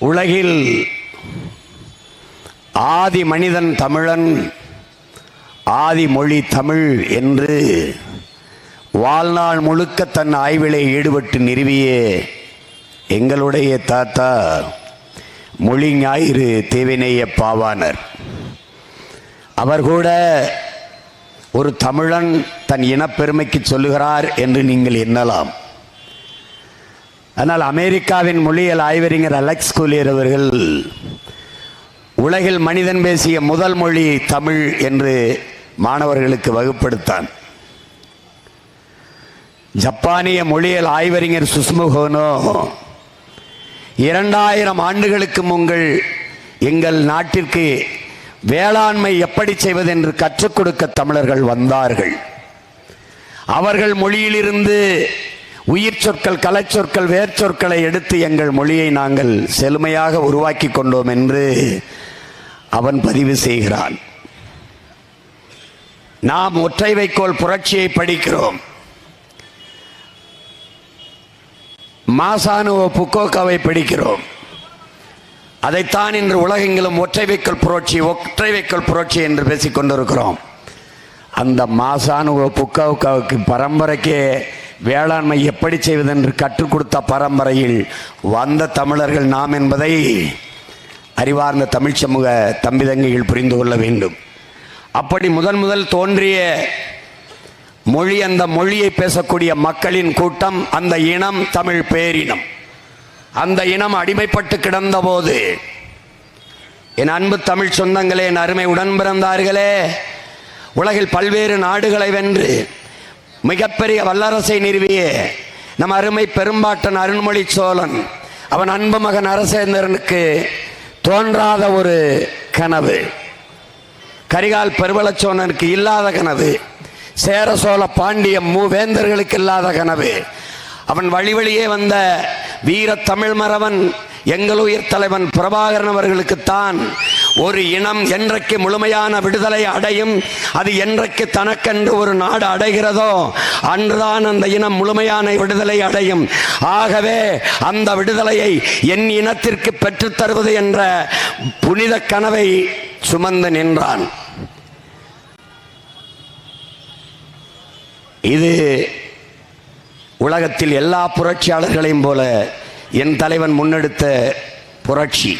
உலகில் ஆதி மனிதன் தமிழன், ஆதி மொழி தமிழ் என்று வாழ்நாள் முழுக்க தன் ஆய்விலே ஈடுபட்டு நிறுவிய எங்களுடைய தாத்தா மொழி ஞாயிறு தேவிநேய பாவாணர். அவர் கூட ஒரு தமிழன் தன் இனப்பெருமைக்கு சொல்லுகிறார் என்று நீங்கள் எண்ணலாம். ஆனால் அமெரிக்காவின் மொழியியல் ஆய்வறிஞர் அலெக்ஸ் கூலியர் அவர்கள் உலகில் மனிதன் பேசிய முதல் மொழி தமிழ் என்று மாணவர்களுக்கு வகுப்படுத்தான். ஜப்பானிய மொழியியல் ஆய்வறிஞர் சுஸ்முகோனோ 2000 ஆண்டுகளுக்கு முன்கள் எங்கள் நாட்டிற்கு வேளாண்மை எப்படி செய்வது என்று கற்றுக் கொடுக்க தமிழர்கள் வந்தார்கள். அவர்கள் மொழியிலிருந்து உயிர் சொற்கள், கலைச்சொற்கள், வேர்ச்சொற்களை எடுத்து எங்கள் மொழியை நாங்கள் செழுமையாக உருவாக்கி கொண்டோம் என்று அவன் பதிவு செய்கிறான். நாம் ஒற்றை வைக்கோல் புரட்சியை படிக்கிறோம். மாசானுவ புக்கோக்காவை படிக்கிறோம். அதைத்தான் இன்று உலகெங்கிலும் ஒற்றை வைக்கோல் புரட்சி என்று பேசிக் கொண்டிருக்கிறோம். அந்த மாசானுவ புக்கோக்காவுக்கு பரம்பரைக்கே வேளாண்மை எப்படி செய்வதென்று கற்றுக் கொடுத்த பரம்பரையில் வந்த தமிழர்கள் நாம் என்பதை அறிவார்ந்த தமிழ் சமூக தம்பி தங்கைகள் புரிந்து கொள்ள வேண்டும். அப்படி முதல் தோன்றிய மொழி, அந்த மொழியை பேசக்கூடிய மக்களின் கூட்டம், அந்த இனம் தமிழ் பேரினம். அந்த இனம் அடிமைப்பட்டு கிடந்த போது, என் அன்பு தமிழ் சொந்தங்களே, என் அருமை உடன் பிறந்தார்களே, உலகில் பல்வேறு நாடுகளை வென்று மிகப்பெரிய வல்லரசை நிறுவிய நம் அருமை பெரும்பாட்டன் அருண்மொழி சோழன், அவன் அன்பு மகன் அரசேந்திரனுக்கு தோன்றாத ஒரு கனவு, கரிகால் பெருவளச்சோழனுக்கு இல்லாத கனவு, சேர சோழ பாண்டிய மூவேந்தர்களுக்கு இல்லாத கனவு, அவன் வழி வழியே வந்த வீர தமிழ் மறவன் எங்கள் உயிர் தலைவன் பிரபாகரன் அவர்களுக்குத்தான் ஒரு இனம் என்றைக்கு முழுமையான விடுதலை அடையும், அது என்றைக்கு தனக்கென்று ஒரு நாடு அடைகிறதோ அன்றுதான் அந்த இனம் முழுமையான விடுதலை அடையும். ஆகவே அந்த விடுதலையை என் இனத்திற்கு பெற்றுத் தருவது என்ற புனித கனவை சுமந்து நின்றான். இது உலகத்தில் எல்லா புரட்சியாளர்களையும் போல என் தலைவன் முன்னெடுத்த புரட்சி.